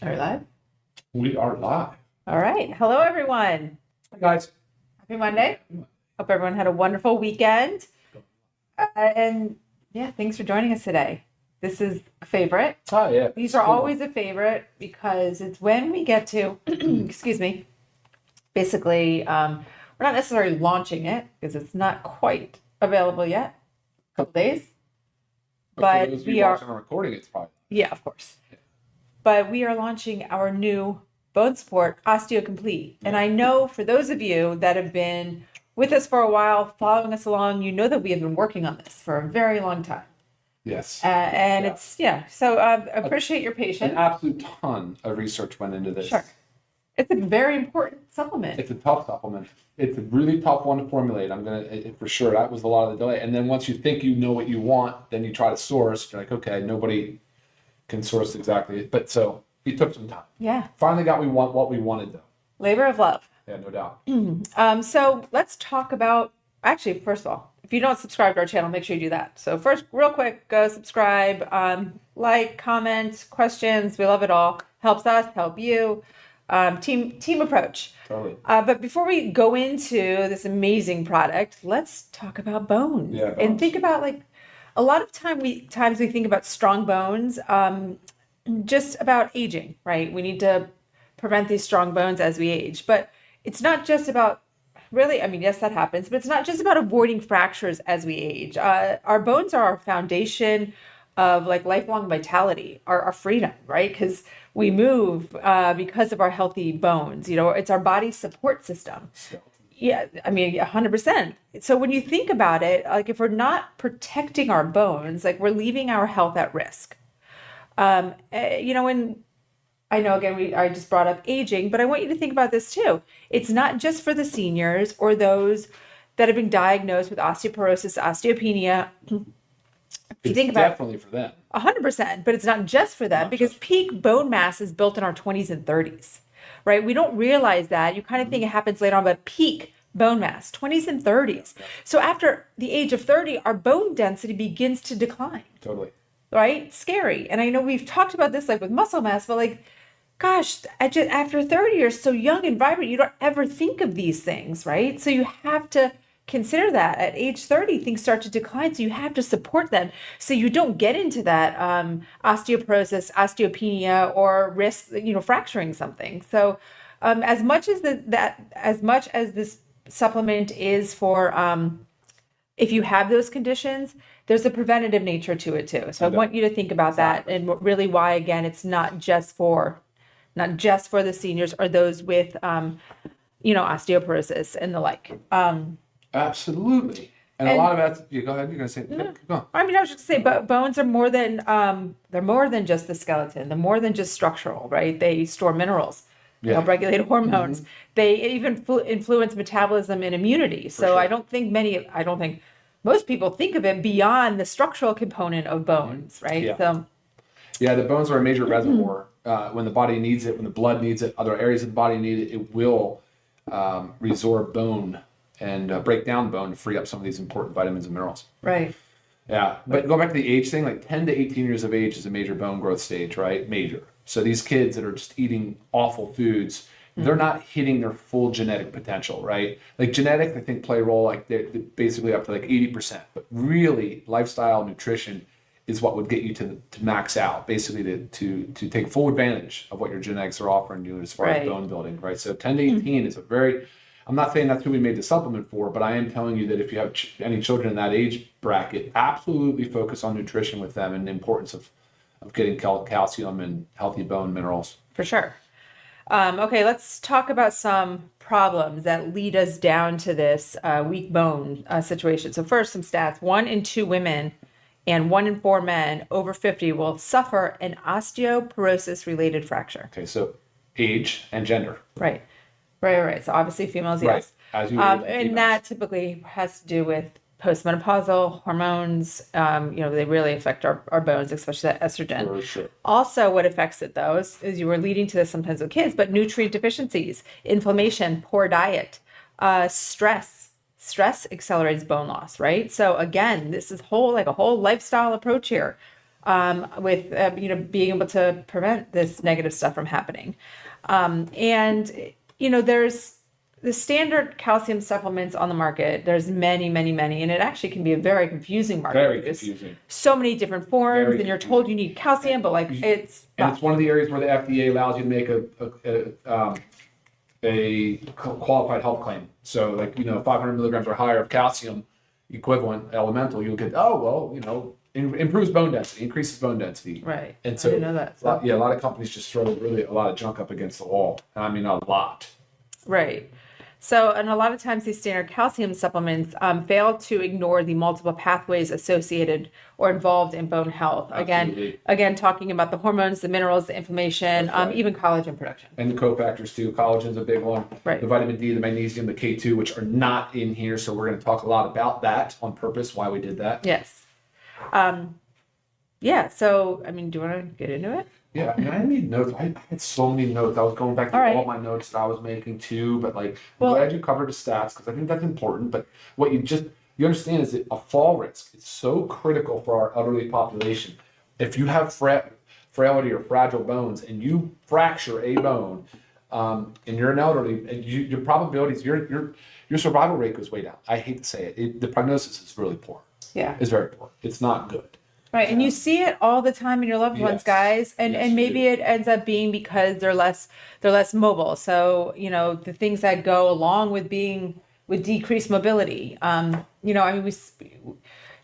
Are we live? We are live. All right. Hello, everyone. Hi, guys. Happy Monday. Hope everyone had a wonderful weekend. And yeah, thanks for joining us today. This is a favorite. Oh, yeah. These are always a favorite because it's when we get to, excuse me, basically, we're not necessarily launching it because it's not quite available yet. A couple days. But for those of you watching on recording, it's probably. Yeah, of course. But we are launching our new bone support Osteo Complete. And I know for those of you that have been with us for a while, following us along, you know that we have been working on this for a very long time. Yes. And it's, so appreciate your patience. An absolute ton of research went into this. Sure. It's a very important supplement. It's a tough supplement. It's a really tough one to formulate. For sure, that was a lot of the delay. And then once you think you know what you want, then you try to source. You're like, okay, nobody can source exactly. But so it took some time. Yeah. Finally got what we wanted, though. Labor of love. Yeah, no doubt. So let's talk about, actually, first of all, if you don't subscribe to our channel, make sure you do that. So first, real quick, go subscribe, like, comment, questions. We love it all. Helps us, help you. Team approach. Totally. But before we go into this amazing product, let's talk about bones. Yeah, bones. And think about like a lot of times we think about strong bones, just about aging, right? We need to prevent these strong bones as we age, but it's not just about really, I mean, yes, that happens, but it's not just about avoiding fractures as we age. Our bones are our foundation of like lifelong vitality, our freedom, right? Because we move because of our healthy bones. You know, it's our body's support system. Yeah, I mean, 100%. So when you think about it, like if we're not protecting our bones, like we're leaving our health at risk. And I know, again, I just brought up aging, but I want you to think about this too. It's not just for the seniors or those that have been diagnosed with osteoporosis, osteopenia. It's definitely for them. 100%, but it's not just for them because peak bone mass is built in our 20s and 30s, right? We don't realize that. You kind of think it happens later on, but peak bone mass, 20s and 30s. So after the age of 30, our bone density begins to decline. Totally. Right? Scary. And I know we've talked about this like with muscle mass, but like, gosh, after 30, you're so young and vibrant, you don't ever think of these things, right? So you have to consider that at age 30, things start to decline. So you have to support them so you don't get into that osteoporosis, osteopenia, or risk, fracturing something. So as much as this supplement is for if you have those conditions, there's a preventative nature to it too. So I want you to think about that and really why, again, it's not just for the seniors or those with, osteoporosis and the like. Absolutely. And a lot of that, you go ahead, you're going to say, go on. I mean, I was just going to say, but bones are more than, they're more than just the skeleton. They're more than just structural, right? They store minerals. They help regulate hormones. Mm-hmm. They even influence metabolism and immunity. So sure. I don't think most people think of it beyond the structural component of bones, right? Yeah. So, yeah, the bones are a major reservoir. When the body needs it, when the blood needs it, other areas of the body need it, it will resorb bone and break down bone to free up some of these important vitamins and minerals. Right. Yeah, but going back to the age thing, like 10 to 18 years of age is a major bone growth stage, right? Major. So these kids that are just eating awful foods, they're not hitting their full genetic potential, right? Like genetics, I think, play a role, like they're basically up to like 80%. But really, lifestyle, nutrition is what would get you to max out, basically to take full advantage of what your genetics are offering you as far as bone building, right? So 10 to 18 is a very, I'm not saying that's who we made the supplement for, but I am telling you that if you have any children in that age bracket, absolutely focus on nutrition with them and the importance of getting calcium and healthy bone minerals. For sure. Okay, let's talk about some problems that lead us down to this weak bone situation. So first, some stats. 1 in 2 women and 1 in 4 men over 50 will suffer an osteoporosis-related fracture. Okay, so age and gender. Right. So obviously females, right. Yes. As you and that typically has to do with postmenopausal hormones. They really affect our bones, especially that estrogen. For sure. Also, what affects it, though, is you were leading to this sometimes with kids, but nutrient deficiencies, inflammation, poor diet, stress. Stress accelerates bone loss, right? So again, this is a whole lifestyle approach here. with being able to prevent this negative stuff from happening. There's the standard calcium supplements on the market. There's many, many, many, and it actually can be a very confusing market. Very There's confusing. so many different forms, Very and you're confusing. told you need calcium, but like it's And it's one of the areas where the FDA allows you to make a qualified health claim. So like, 500 milligrams or higher of calcium equivalent elemental, you'll get, improves bone density, increases bone density. right. And I so, didn't know that. So. a lot of companies just throw really a lot of junk up against the wall. I mean, a lot. Right. So, and a lot of times these standard calcium supplements fail to ignore the multiple pathways associated or involved in bone health. Absolutely. Again, talking about the hormones, the minerals, the inflammation, That's right. even collagen production. And the cofactors too. Collagen's a big one. Right. The vitamin D, the magnesium, the K2, which are not in here. So we're going to talk a lot about that on purpose, why we did that. Yes. Yeah. So, I mean, do you want to get into it? Yeah, I mean, I need notes. I had so many notes. I was going back to All right. all my notes that I was making too, but like, Well- I'm glad you covered the stats because I think that's important. But what you understand is that a fall risk is so critical for our elderly population. If you have frailty or fragile bones and you fracture a bone, and you're an elderly, and your probabilities, your survival rate goes way down. I hate to say it. The prognosis is really poor. Yeah. It's very poor. It's not good. Right. And you see it all the time in your loved ones, Yes. guys. And Yes, and you maybe do. it ends up being because they're less mobile. So, the things that go along with decreased mobility.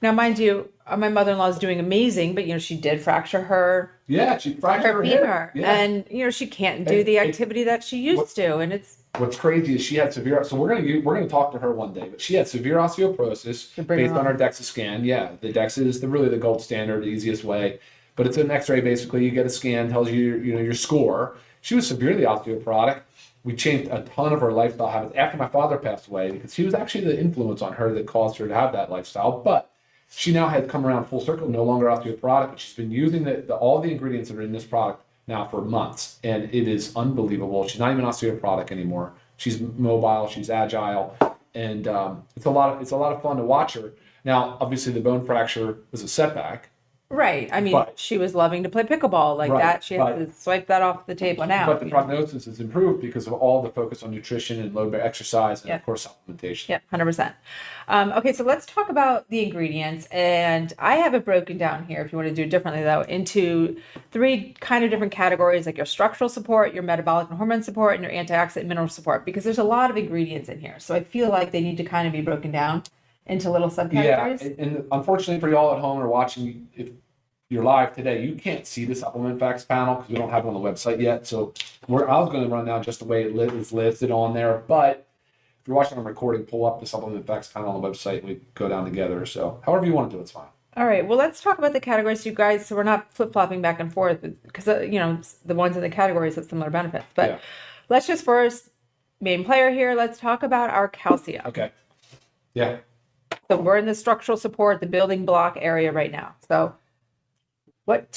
Now mind you, my mother-in-law is doing amazing, but she did fracture her Yeah, she fractured her hip. femur. Yeah. And she can't do And the it- activity that she used to. And it's What's crazy is she had severe. So we're gonna talk to her one day, but she had severe osteoporosis You bring her based on her DEXA scan. Yeah, the DEXA is really the gold standard, the easiest way. But it's an X-ray basically. You get a scan, tells you your score. She was severely osteoporotic. We changed a ton of her lifestyle habits after my father passed away because he was actually the influence on her that caused her to have that lifestyle. But she now had come around full circle, no longer osteoporotic, but she's been using all the ingredients that are in this product now for months, and it is unbelievable. She's not even osteoporotic anymore. She's mobile, she's agile, and it's a lot of fun to watch her. Now, obviously, the bone fracture was a setback, right. I mean, But- she was loving to play pickleball like Right, that. She has but- to swipe that off the table now. but the prognosis has improved because of all the focus on nutrition and low exercise and Yeah. of course supplementation. Yeah, 100%. Okay, so let's talk about the ingredients. And I have it broken down here, if you want to do it differently, though, into 3 kind of different categories, like your structural support, your metabolic and hormone support, and your antioxidant mineral support, because there's a lot of ingredients in here. So I feel like they need to kind of be broken down into little Yeah, subcategories. and unfortunately for y'all at home or watching, if you're live today, you can't see the supplement facts panel because we don't have it on the website yet. So I was going to run down just the way it is listed on there. But if you're watching on recording, pull up the supplement facts panel on the website and we go down together. So however you want to do it's fine. All right, well, let's talk about the categories, you guys, so we're not flip-flopping back and forth, because, the ones in the categories have similar benefits. But Yeah. let's just first, main player here, let's talk about our calcium. Okay. Yeah. So we're in the structural support, the building block area right now. So what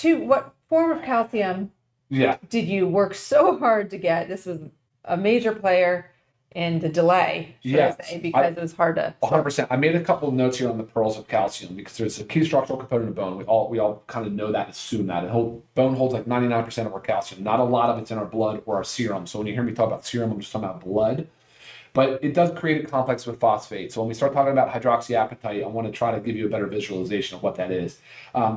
form of calcium Yeah. did you work so hard to get? This was a major player in the delay, should Yes. I say, because it was hard to. 100%. I made a couple of notes here on the pearls of calcium because there's a key structural component of bone. We all kind of know that, assume that. Bone holds like 99% of our calcium. Not a lot of it's in our blood or our serum. So when you hear me talk about serum, I'm just talking about blood. But it does create a complex with phosphate. So when we start talking about hydroxyapatite, I want to try to give you a better visualization of what that is.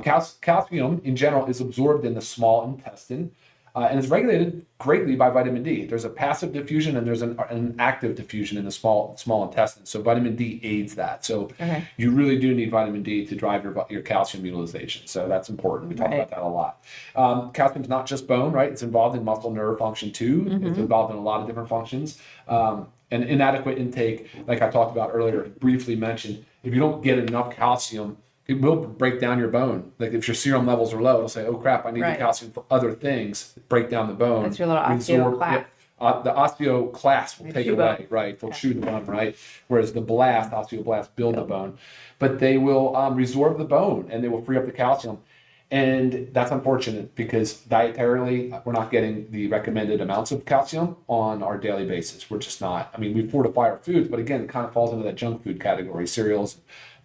Calcium in general is absorbed in the small intestine and is regulated greatly by vitamin D. There's a passive diffusion and there's an active diffusion in the small intestine. So vitamin D aids that. So you really do need vitamin D to drive your calcium utilization. So that's important. We talk about that a lot. Calcium is not just bone, right? It's involved in muscle nerve function too. It's involved in a lot of different functions. And inadequate intake, like I talked about earlier, briefly mentioned, if you don't get enough calcium, it will break down your bone. Like if your serum levels are low, it'll say, oh crap, I need the calcium for other things, break down the bone. That's your little Resorb- osteoclast. the osteoclast will take chew away, bone. right? They'll chew the bone, right? Whereas the osteoblasts build the bone. But they will resorb the bone and they will free up the calcium. And that's unfortunate because dietarily, we're not getting the recommended amounts of calcium on our daily basis. We're just not. I mean, we fortify our foods, but again, it kind of falls into that junk food category, cereals,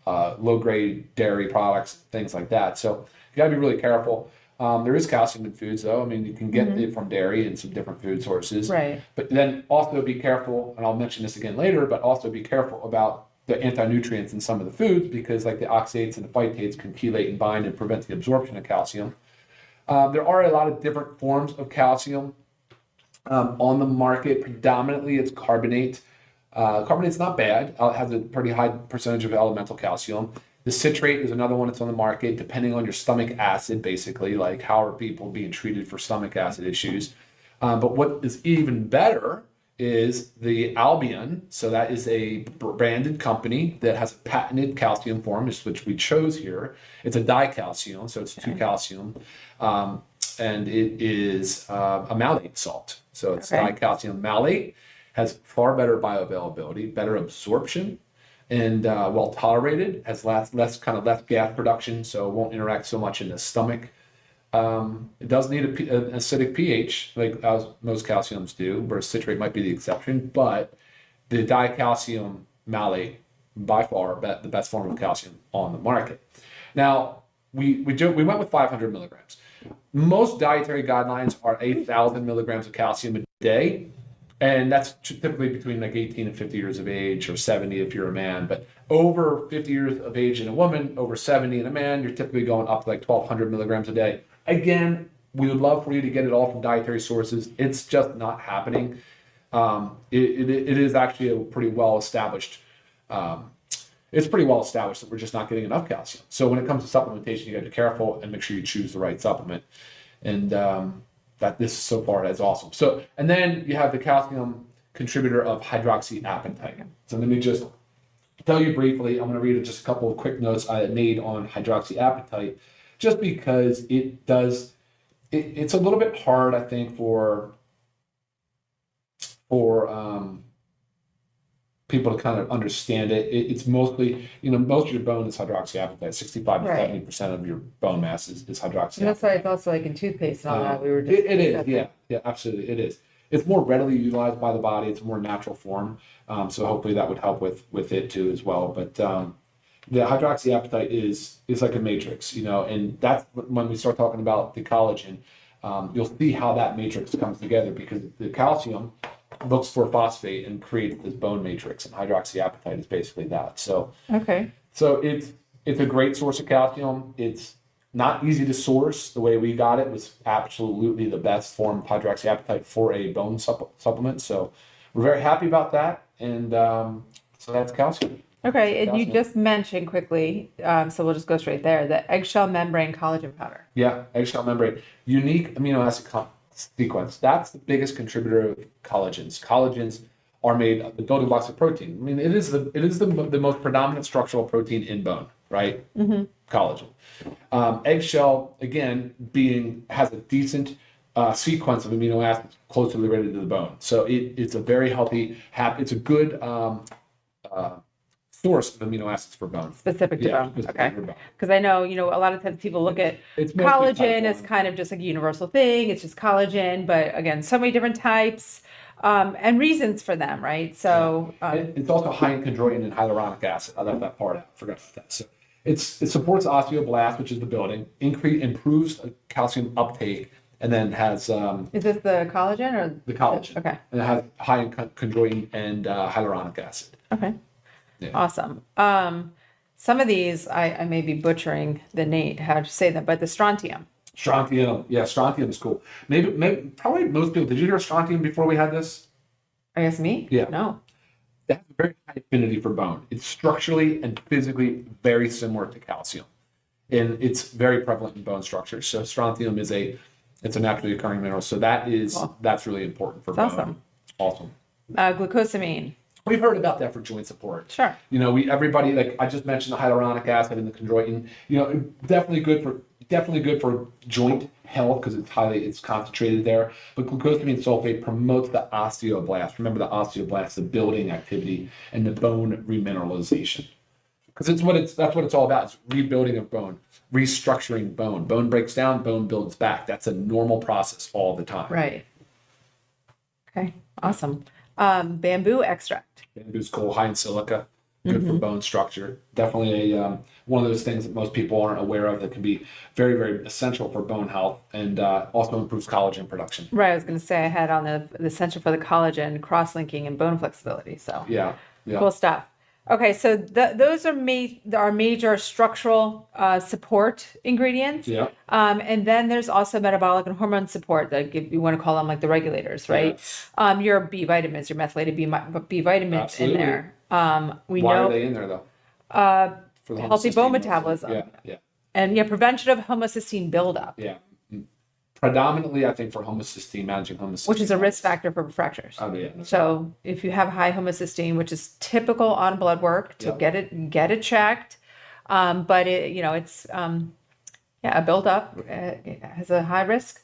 low-grade dairy products, things like that. So you gotta be really careful. There is calcium in foods, though. I mean, you can get it from dairy and some different food sources. Right. But then also be careful, and I'll mention this again later, but also be careful about the anti-nutrients in some of the foods, because like the oxalates and the phytates can chelate and bind and prevent the absorption of calcium. There are a lot of different forms of calcium on the market. Predominantly, it's carbonate. Carbonate's not bad. It has a pretty high percentage of elemental calcium. The citrate is another one that's on the market, depending on your stomach acid, basically, like how are people being treated for stomach acid issues. But what is even better is the Albion. So that is a branded company that has a patented calcium form, which we chose here. It's a dicalcium, so it's 2 calcium. And it is a malate salt. So it's dicalcium malate, has far better bioavailability, better absorption, and well tolerated, has less gas production, so it won't interact so much in the stomach. It does need an acidic pH, like as most calciums do, where citrate might be the exception, but the dicalcium malate, by far the best form of calcium on the market. Now, we went with 500 milligrams. Most dietary guidelines are 8,000 milligrams of calcium a day. And that's typically between like 18 and 50 years of age, or 70 if you're a man. But over 50 years of age in a woman, over 70 in a man, you're typically going up to like 1,200 milligrams a day. Again, we would love for you to get it all from dietary sources. It's just not happening. It is actually a pretty well established. It's pretty well established that we're just not getting enough calcium. So when it comes to supplementation, you got to be careful and make sure you choose the right supplement. And that this so far is awesome. So, and then you have the calcium contributor of hydroxyapatite. So let me just tell you briefly, I'm going to read just a couple of quick notes I made on hydroxyapatite, just because it's a little bit hard, I think, for people to kind of understand it. It's mostly, most of your bone is hydroxyapatite. 65 to 70% of your bone mass is hydroxyapatite. And that's why it's also like in toothpaste and all that. We were just it is, yeah, absolutely, it is. It's more readily utilized by the body. It's a more natural form. So hopefully that would help with it too as well. But the hydroxyapatite is like a matrix, and that's when we start talking about the collagen. You'll see how that matrix comes together, because the calcium looks for phosphate and creates this bone matrix, and hydroxyapatite is basically that. So it's a great source of calcium. It's not easy to source. The way we got it was absolutely the best form of hydroxyapatite for a bone supplement. So we're very happy about that. And so that's calcium. Okay, and you just mentioned quickly, so we'll just go straight there, the eggshell membrane collagen powder. Yeah, eggshell membrane. Unique amino acid sequence. That's the biggest contributor of collagens. Collagens are made of the building blocks of protein. I mean, it is the most predominant structural protein in bone, right? Mm-hmm. Collagen. Eggshell, again, has a decent sequence of amino acids closely related to the bone. So it's a very healthy, it's a good source of amino acids for bone. Specific to bone. Okay. Because I know, a lot of times people look at collagen as kind of just like a universal thing. It's just collagen, but again, so many different types and reasons for them, right? So it's also high in chondroitin and hyaluronic acid. I left that part out. Forgot about that. So it supports osteoblast, which is the building, improves calcium uptake, and then has is this the collagen or the collagen? Okay. And it has high in chondroitin and hyaluronic acid. Okay. Yeah. Awesome. Some of these, I may be butchering how to say them, but the strontium. Strontium. Yeah, strontium is cool. Maybe probably most people. Did you hear strontium before we had this? I guess me? Yeah. No. It has a very high affinity for bone. It's structurally and physically very similar to calcium. And it's very prevalent in bone structure. So strontium it's a naturally occurring mineral. So that's really important for bone. Awesome. Glucosamine. We've heard about that for joint support. Sure. Everybody, like I just mentioned, the hyaluronic acid and the chondroitin. Definitely good for joint health because it's concentrated there. But glucosamine sulfate promotes the osteoblast. Remember, the osteoblast, the building activity and the bone remineralization. Because that's what it's all about. It's rebuilding of bone, restructuring bone. Bone breaks down, bone builds back. That's a normal process all the time. Right. Okay. Awesome. Bamboo extract. Bamboo's cool, high in silica. good for bone structure. Definitely one of those things that most people aren't aware of that can be very, very essential for bone health, and also improves collagen production. Right. I was going to say I had on the essential for the collagen, cross-linking, and bone flexibility. So Yeah, yeah. cool stuff. Okay, so those are our major structural support ingredients. Yeah. And then there's also metabolic and hormone support that you want to call them like the regulators, right? Yes. Your B vitamins, your methylated B vitamins Absolutely. in there. We Why know are they in there though? For the healthy bone homocysteine mostly. metabolism. Yeah, yeah, And prevention of homocysteine buildup, yeah. Predominantly, I think for homocysteine, managing homocysteine, which is a risk factor for fractures. Oh yeah. So if you have high homocysteine, which is typical on blood work, to Yep. get it checked. But it's a buildup. It has a high risk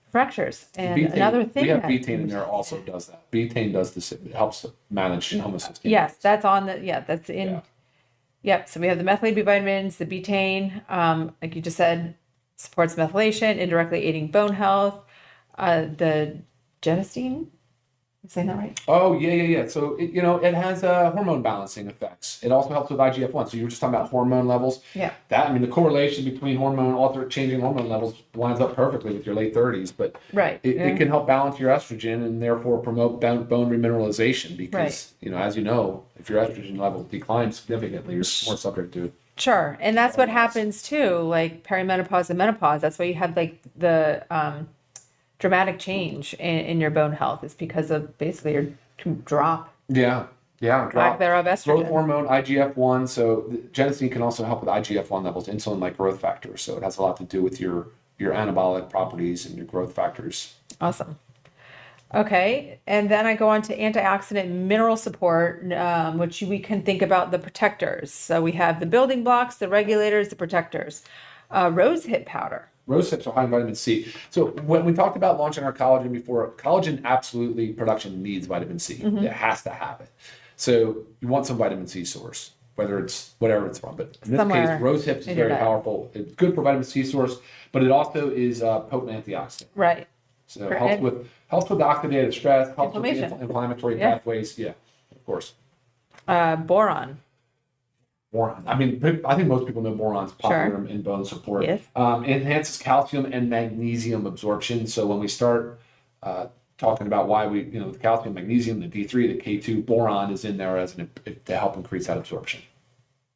for fractures. And Betaine, another thing we have that betaine in there also does that. Betaine does this. It helps manage homocysteine. yes, that's on that's in. Yeah. Yep. So we have the methylated B vitamins, the betaine, like you just said, supports methylation, indirectly aiding bone health. The genistein, am I saying that right? Oh yeah. So it has hormone balancing effects. It also helps with IGF-1. So you were just talking about hormone levels. Yeah. The correlation between changing hormone levels lines up perfectly with your late 30s. But Right. it can help balance your estrogen and therefore promote bone remineralization. Because as you know, if your estrogen level declines significantly, you're more subject to. Sure. And that's what happens too, like perimenopause and menopause. That's why you have like the dramatic change in your bone health is because of basically your drop. Yeah. Lack thereof estrogen. Growth hormone, IGF-1. So the genistein can also help with IGF-1 levels, insulin-like growth factors. So it has a lot to do with your anabolic properties and your growth factors. Awesome. Okay, and then I go on to antioxidant mineral support, which we can think about the protectors. So we have the building blocks, the regulators, the protectors. Rosehip powder. Rose hips are high in vitamin C. So when we talked about launching our collagen before, collagen absolutely production needs vitamin C. Mm-hmm. It has to have it. So you want some vitamin C source, whether it's whatever it's from. But in this case, rose hips is very powerful. It's good for vitamin C source, but it also is a potent antioxidant. Right. So it helps with oxidative stress, helps with the inflammatory Yeah. pathways. Yeah, of course. Boron. Boron. I think most people know boron's popular in bone support. Yes. Enhances calcium and magnesium absorption. So when we start talking about why the calcium, magnesium, the D3, the K2, boron is in there to help increase that absorption.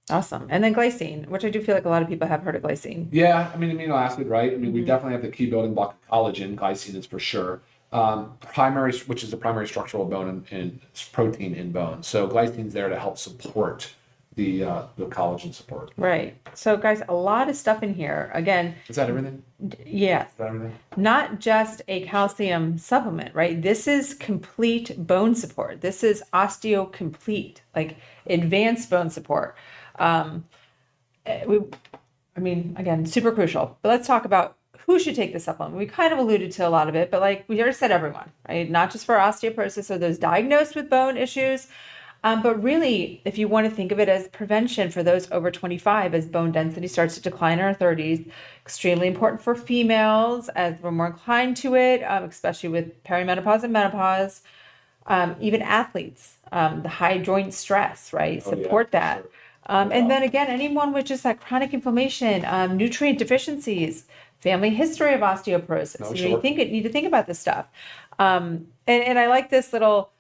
Awesome. And then glycine, which I do feel like a lot of people have heard of glycine. Yeah, amino acid, right? We definitely have the key building block of collagen. Glycine is for sure. Which is the primary structural bone and protein in bone. So glycine's there to help support the collagen support. Right. So guys, a lot of stuff in here. Again, Is that everything? yes. Is that everything? Not just a calcium supplement, right? This is complete bone support. This is Osteo Complete, like advanced bone support. Again, super crucial. But let's talk about who should take this supplement. We kind of alluded to a lot of it, but like we already said, everyone, right? Not just for osteoporosis or those diagnosed with bone issues, but really, if you want to think of it as prevention for those over 25, as bone density starts to decline in our 30s, extremely important for females as we're more inclined to it, especially with perimenopause and menopause. Even athletes, the high joint stress, right? Support that. Sure. And then again, anyone with just that chronic inflammation, nutrient deficiencies, family history of osteoporosis. You need to think about this stuff. And I like this little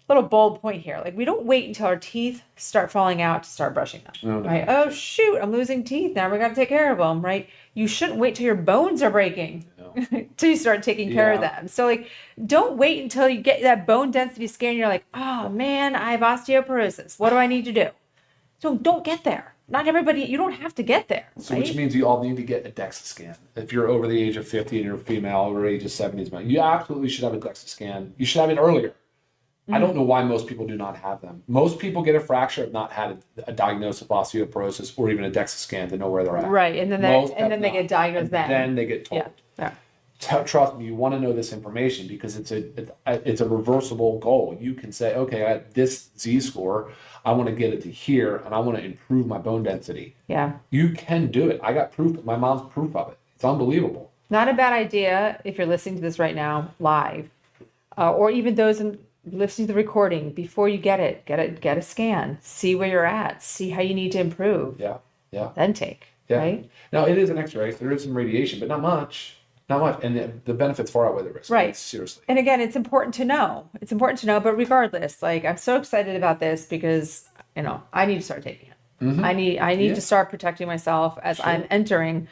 bold point here. Like we don't wait until our teeth start falling out to start brushing them, right? Oh shoot, I'm losing teeth. Now we got to take care of them, right? You shouldn't wait till your bones are breaking till you start taking care of them. So like, don't wait until you get that bone density scan. And you're like, oh man, I have osteoporosis. What do I need to do? So don't get there. Not everybody, you don't have to get there. So which means you all need to get a DEXA scan. If you're over the age of 50 and you're a female, over the age of 70, you absolutely should have a DEXA scan. You should have it earlier. I don't know why most people do not have them. Most people get a fracture have not had a diagnosis of osteoporosis or even a DEXA scan to know where they're at. Right, and then they get diagnosed then they get told. Yeah. Trust me, you want to know this information because it's a reversible goal. You can say, okay, at this Z-score, I want to get it to here, and I want to improve my bone density. Yeah. You can do it. I got proof. My mom's proof of it. It's unbelievable. Not a bad idea if you're listening to this right now live, or even those listen to the recording before you get a scan, see where you're at, see how you need to improve, Yeah. Yeah. then take, Yeah. right? Now it is an X-ray, so there is some radiation, but not much. Not much. And the benefits far outweigh the risk. Right. Seriously. And again, it's important to know. It's important to know, but regardless, like I'm so excited about this because, I need to start taking it. I need Yeah. to start protecting myself as Sure. I'm entering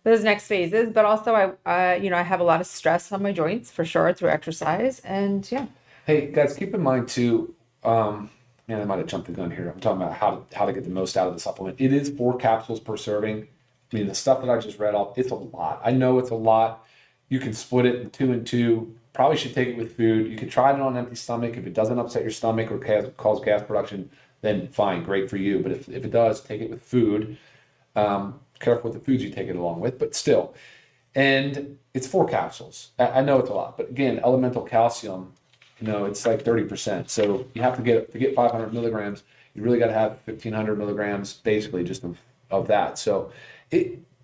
those next phases, but also I have a lot of stress on my joints for sure through exercise and yeah. Hey guys, keep in mind too. Man, I might have jumped the gun here. I'm talking about how to get the most out of the supplement. It is 4 capsules per serving. I mean, the stuff that I just read off, it's a lot. I know it's a lot. You can split it in 2 and 2. Probably should take it with food. You can try it on an empty stomach. If it doesn't upset your stomach or cause gas production, then fine, great for you. But if it does, take it with food. Careful with the foods you take it along with, but still. And it's 4 capsules. I know it's a lot, but again, elemental calcium, it's like 30%. So you have to get 500 milligrams. You really got to have 1,500 milligrams, basically, just of that. So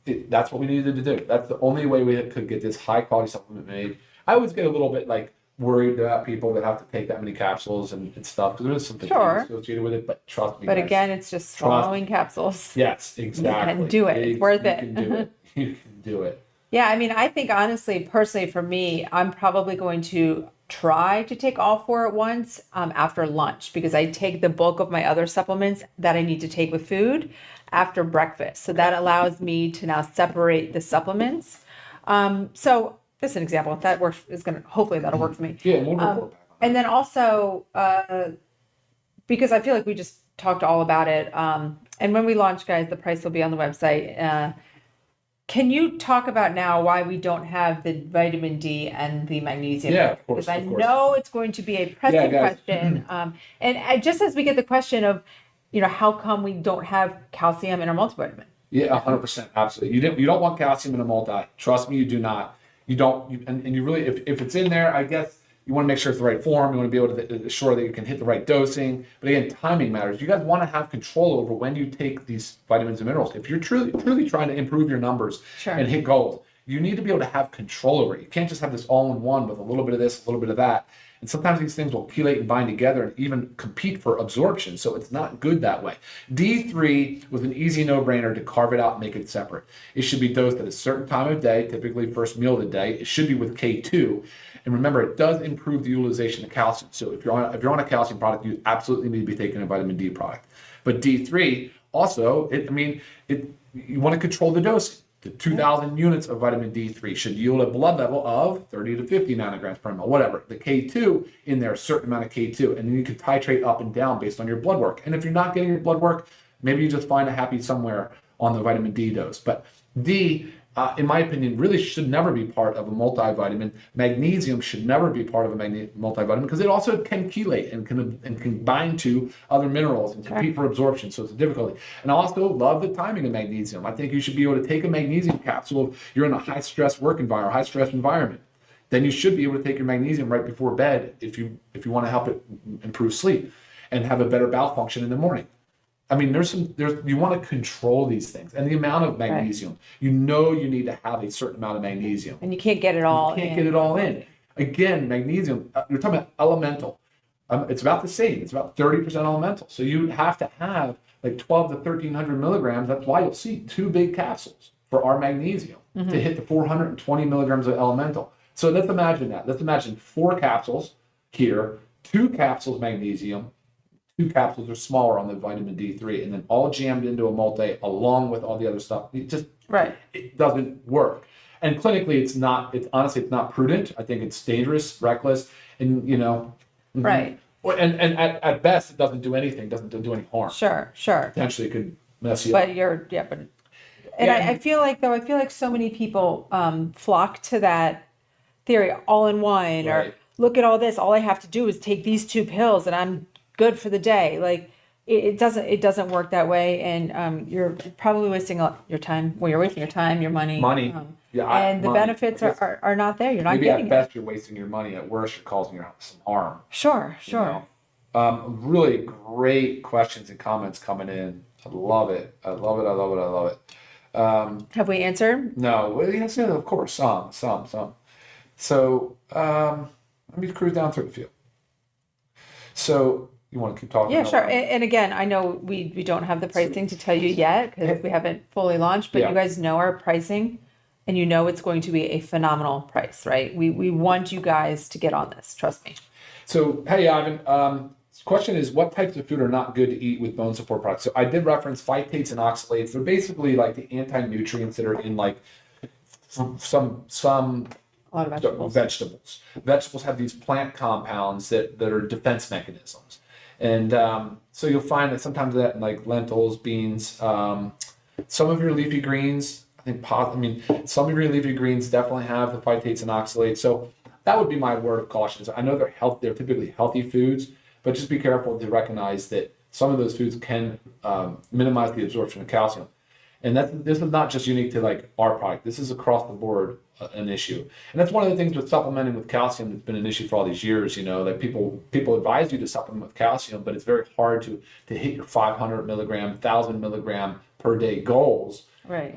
that's what we needed to do. That's the only way we could get this high quality supplement made. I always get a little bit like worried about people that have to take that many capsules and stuff because there is something associated with it. But trust me, But guys, again, it's just swallowing capsules. Yes, exactly. You can do it. It's worth it. You can do it. You can do it. Yeah, I mean, I think honestly, personally, for me, I'm probably going to try to take all 4 at once after lunch because I take the bulk of my other supplements that I need to take with food after breakfast. So that allows me to now separate the supplements. So just an example, that works hopefully that'll work for me. Yeah, and we'll report back on And then also, because I feel like we just talked all about it. And when we launch, guys, the price will be on the website. Can you talk about now why we don't have the vitamin D and the magnesium? Yeah, of course. Because I know it's going to be a pressing question. Just as we get the question of, how come we don't have calcium in our multivitamin? Yeah, 100%. Absolutely. You don't want calcium in a multi. Trust me, you do not. You don't. And you really, if it's in there, I guess you want to make sure it's the right form. You want to be able to ensure that you can hit the right dosing. But again, timing matters. You guys want to have control over when you take these vitamins and minerals. If you're truly trying to improve your numbers and hit goals, you need to be able to have control over it. You can't just have this all in one with a little bit of this, a little bit of that. And sometimes these things will chelate and bind together and even compete for absorption. So it's not good that way. D3 was an easy no-brainer to carve it out and make it separate. It should be dosed at a certain time of day, typically first meal of the day. It should be with K2. And remember, it does improve the utilization of calcium. So if you're on a calcium product, you absolutely need to be taking a vitamin D product. But D3 also, you want to control the dosing. The 2,000 units of vitamin D3 should yield a blood level of 30 to 50 nanograms per ml, whatever. The K2 in there, a certain amount of K2, and then you can titrate up and down based on your blood work. And if you're not getting your blood work, maybe you just find a happy somewhere on the vitamin D dose. But D, in my opinion, really should never be part of a multivitamin. Magnesium should never be part of a multivitamin because it also can chelate and can bind to other minerals and compete for absorption. So it's a difficulty. And I also love the timing of magnesium. I think you should be able to take a magnesium capsule if you're in a high stress work environment, high stress environment. Then you should be able to take your magnesium right before bed if you want to help it improve sleep and have a better bowel function in the morning. I mean, you want to control these things and the amount of magnesium. You need to have a certain amount of magnesium. And you can't get it all in. You can't get it all in. Again, magnesium, you're talking about elemental. It's about the same. It's about 30% elemental. So you have to have like 12 to 1,300 milligrams. That's why you'll see 2 big capsules for our magnesium to hit the 420 milligrams of elemental. So let's imagine that. Let's imagine 4 capsules here, 2 capsules magnesium, 2 capsules are smaller on the vitamin D3, and then all jammed into a multi along with all the other stuff. It just it doesn't work. And clinically, it's honestly not prudent. I think it's dangerous, reckless, and Right. And at best, it doesn't do anything. Doesn't do any harm. Sure. Potentially, it could mess you up. I feel like so many people flock to that theory, all in one, or look at all this. All I have to do is take these 2 pills, and I'm good for the day. Like it doesn't work that way, and you're probably wasting your time. Well, you're wasting your time, your money. And the benefits are not there. You're not getting it. Maybe at best you're wasting your money. At worst, you're causing yourself some harm. Sure. Really great questions and comments coming in. I love it. Have we answered? No, well, yes, yeah, of course, some. So let me cruise down through the few. So you want to keep talking? Yeah, about sure. one? And again, I know we don't have the pricing to tell you yet because we haven't fully launched, but Yeah. you guys know our pricing and you know it's going to be a phenomenal price, right? We want you guys to get on this. Trust me. So, hey, Ivan, question is, what types of food are not good to eat with bone support products? So I did reference phytates and oxalates. They're basically like the anti-nutrients that are in like some A lot of vegetables. vegetables. Vegetables have these plant compounds that are defense mechanisms. And so you'll find that sometimes that in like lentils, beans, some of your leafy greens, some of your leafy greens definitely have the phytates and oxalates. So that would be my word of caution. So I know they're typically healthy foods, but just be careful to recognize that some of those foods can minimize the absorption of calcium. And this is not just unique to like our product. This is across the board an issue. And that's one of the things with supplementing with calcium that's been an issue for all these years. You know, that people advise you to supplement with calcium, but it's very hard to hit your 500 milligram, 1,000 milligram per day goals. Right.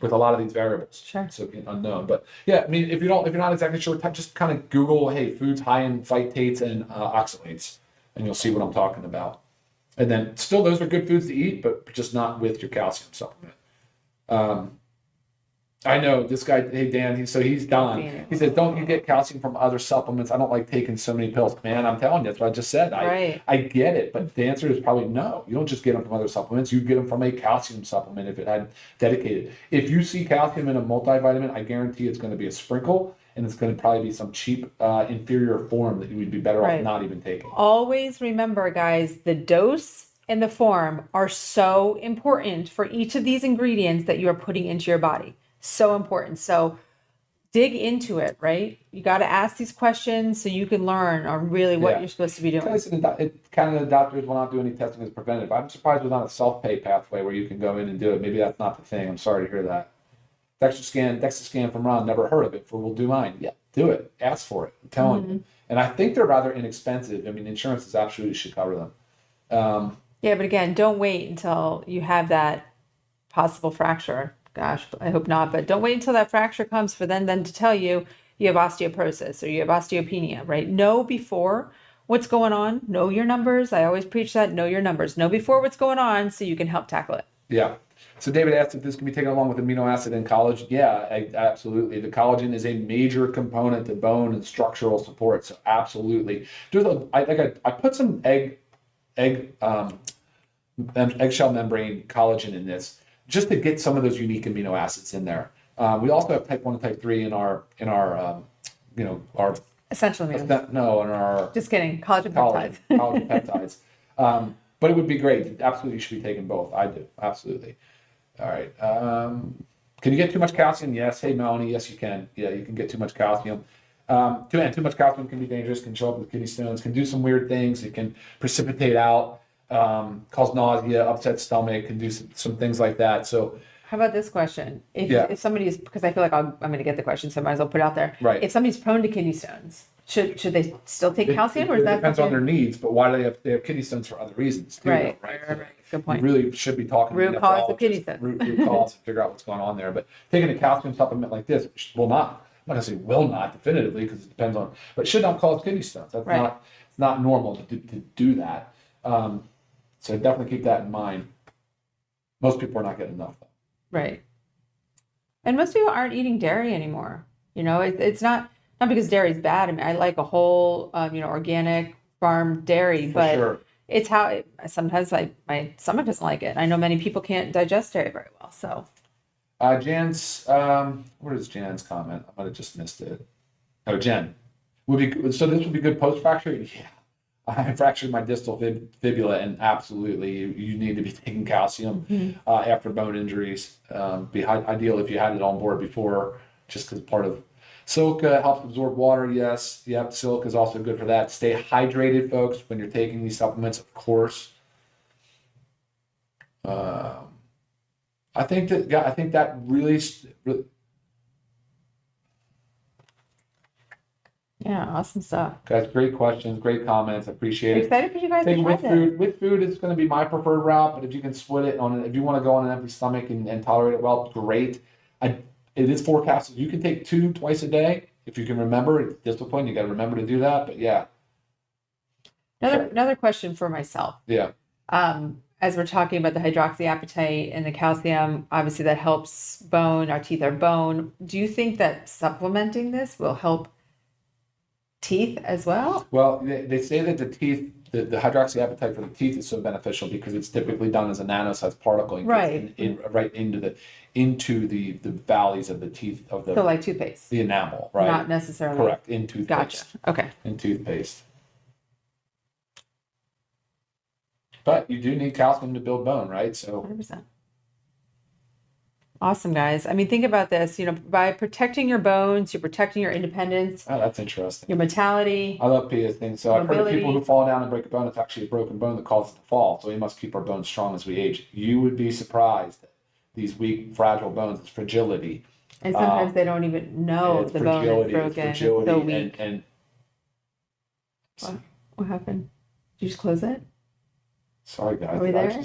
With a lot of these variables. Sure. So unknown. But yeah, I mean, if you're not exactly sure, just kind of Google, hey, foods high in phytates and oxalates, and you'll see what I'm talking about. And then still, those are good foods to eat, but just not with your calcium supplement. I know this guy, hey Dan, he's done. He said, don't you get calcium from other supplements? I don't like taking so many pills. Man, I'm telling you, that's what I just said. Right. I get it, but the answer is probably no. You don't just get them from other supplements. You get them from a calcium supplement if it had dedicated. If you see calcium in a multivitamin, I guarantee it's going to be a sprinkle, and it's going to probably be some cheap, inferior form that you would be better off not even taking. Always remember, guys, the dose and the form are so important for each of these ingredients that you are putting into your body. So important. So dig into it, right? You got to ask these questions so you can learn on really what you're supposed to be doing. Canada doctors will not do any testing as preventative. I'm surprised there's not a self-pay pathway where you can go in and do it. Maybe that's not the thing. I'm sorry to hear that. DEXA scan from Ron, never heard of it. We'll do mine. Yeah, do it. Ask for it. I'm telling you. And I think they're rather inexpensive. I mean, insurance is absolutely should cover them. Yeah, but again, don't wait until you have that possible fracture. Gosh, I hope not, but don't wait until that fracture comes for then to tell you you have osteoporosis or you have osteopenia, right? Know before what's going on. Know your numbers. I always preach that. Know your numbers. Know before what's going on so you can help tackle it. Yeah. So David asked if this can be taken along with amino acid and collagen. Yeah, absolutely. The collagen is a major component to bone and structural support. So absolutely. I put some eggshell membrane collagen in this, just to get some of those unique amino acids in there. We also have type 1 and type 3 in our our essential amino. In our just kidding, collagen peptides. Collagen peptides. But it would be great. Absolutely, you should be taking both. I do. Absolutely. All right. Can you get too much calcium? Yes. Hey, Melanie. Yes, you can. Yeah, you can get too much calcium. Too much calcium can be dangerous. Can show up with kidney stones. Can do some weird things. It can precipitate out. Cause nausea, upset stomach, can do some things like that. So how about this question? If somebody is, because I feel like I'm going to get the question, so I might as well put it out there. Right. If somebody's prone to kidney stones, should they still take calcium, or it is that depends on their needs? But why do they have kidney stones for other reasons too? Right. Good point. You really should be talking root cause of kidney stones. Root cause to figure out what's going on there. But taking a calcium supplement like this will not. I'm not going to say will not definitively because it depends on, but should not cause kidney stones. That's not. It's not normal to do that. So definitely keep that in mind. Most people are not getting enough, though. Right. And most people aren't eating dairy anymore. You know, it's not because dairy is bad. I mean, I like a whole, organic farm dairy, but it's how sometimes my stomach doesn't like it. I know many people can't digest dairy very well. So, Jan's, what is Jan's comment? I might have just missed it. Oh, Jen, so this would be good post-fracture? Yeah. I fractured my distal fibula, and absolutely, you need to be taking calcium after bone injuries. Be ideal if you had it on board before, just because part of silk helps absorb water. Yes, yep, silk is also good for that. Stay hydrated, folks, when you're taking these supplements, of course. I think that really. Yeah, awesome stuff. Guys, great questions, great comments. I appreciate it. Excited for you guys to try with food. With food, it's going to be my preferred route. But if you can split it if you want to go on an empty stomach and tolerate it well, great. It is forecasted. You can take 2 twice a day if you can remember. It's discipline. You got to remember to do that. But yeah, Another question for myself. Yeah. As we're talking about the hydroxyapatite and the calcium, obviously that helps bone. Our teeth are bone. Do you think that supplementing this will help teeth as well? Well, they say that the teeth, the hydroxyapatite for the teeth is so beneficial because it's typically done as a nanosized particle and Right. gets right into the valleys of the teeth of So like toothpaste, the enamel, right? not necessarily. Correct, in toothpaste. Gotcha. Okay. In toothpaste. But you do need calcium to build bone, right? So 100%. Awesome, guys. I mean, think about this. By protecting your bones, you're protecting your independence, oh, that's interesting. your motility. I love Pia's thing. So I've heard of people Mobility. who fall down and break a bone. It's actually a broken bone that causes the fall. So we must keep our bones strong as we age. You would be surprised that these weak, fragile bones, it's fragility. And sometimes they don't even know It's the bone is fragility, broken. it's It's fragility, so weak. and What happened? Did you just close it? sorry guys. Are we there?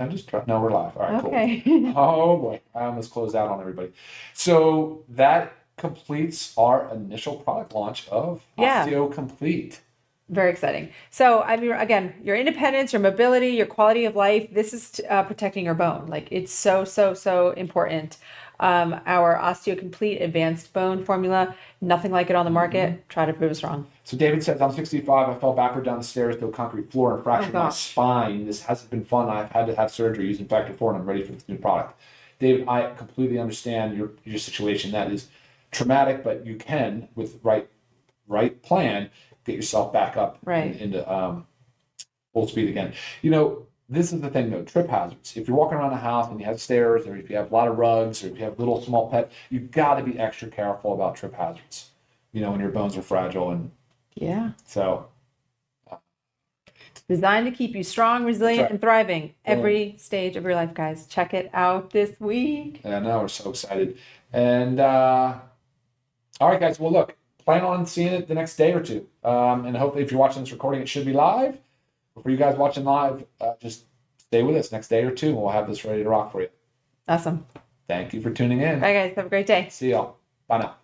I'm just trying. No, we're live. All right, Okay. cool. Oh boy, I almost closed out on everybody. So that completes our initial product launch of Yeah. Osteo Complete. Very exciting. So, I mean, again, your independence, your mobility, your quality of life, this is protecting your bone. Like, it's so, so, so important. Our Osteo Complete Advanced Bone Formula, nothing like it on the market. Try to prove us wrong. So David says, I'm 65. I fell backward down the stairs to a concrete floor and fractured my gosh. spine. This hasn't been fun. I've had to have surgery using Factor 4 and I'm ready for this new product. David, I completely understand your situation. That is traumatic, but you can, with right plan, get yourself back up Right. into full speed again. This is the thing though, trip hazards. If you're walking around the house and you have stairs, or if you have a lot of rugs, or if you have little small pets, you've got to be extra careful about trip hazards. When your bones are fragile, and Yeah. so Designed to keep you strong, resilient, right. and thriving every stage of your life, guys. Check it out this week. I know we're so excited. And all right, guys. Well, look, plan on seeing it the next day or two. And hopefully, if you're watching this recording, it should be live. But for you guys watching live, just stay with us next day or two, and we'll have this ready to rock for you. Awesome. Thank you for tuning in. Bye, guys. Have a great day. See y'all. Bye now.